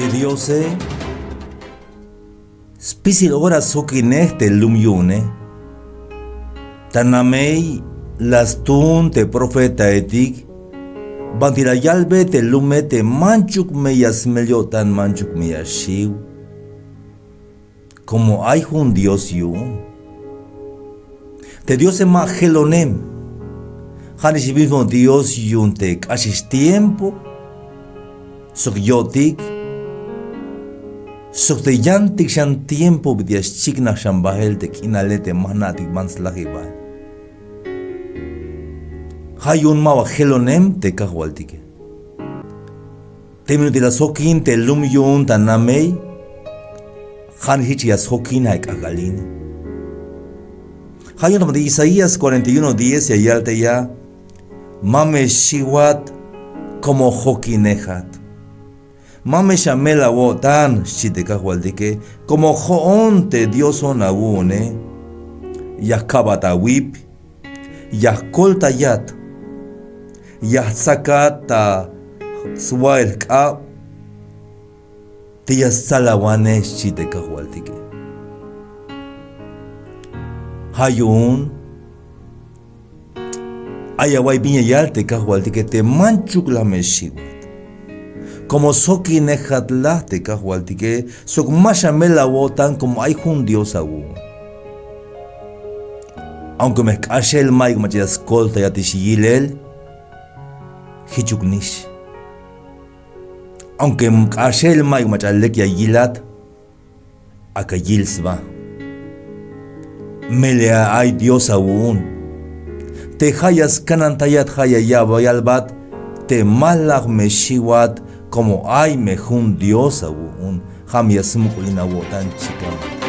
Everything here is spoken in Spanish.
Te Diose, spisil ora sokineste lumyune, tanamei las tun te profeta etik, bantira yalbe te lume te manchuk meyas meliotan manchuk meyashiu, como hay un Dios yun. Te Diose ma gelonem, hanis mismo Dios yun te ashis tiempo, sok yotik, sok te yantik shan tiempo bidias chikna shan bahel te kinalete mahnatik manslahibal. Hayun mawa gelonem te kahwaltike. Te minutila sokin te lum yun tanamei, han hichia sokin haik agalini. Hayun de Isaías 41:10 y ayalte ya, mame shiwat como jokinejat. Mame shamela wotan shite kahwaltike, como joon te Dios onabune, yakabata wip, yakolta yat, yasakata swail ka, tia salawane shite kahwaltike. Hayun ayawai binya yalte kahwaltike te manchuk la meshiwat. Como soki nejatla te kahwaltike, sok mashamela wotan como hay un Dios aún. Aunque me cache el maig machas colta ya tishilel, hichuknish. Aunque me cache el maig machalek ya yilat, akayilsva. Melea hay Dios aún. Te hayas kanantayat hayayaba yalbat, te malak meshiwat, como hay mejun Dios aún, jamias mukulina wotan chica.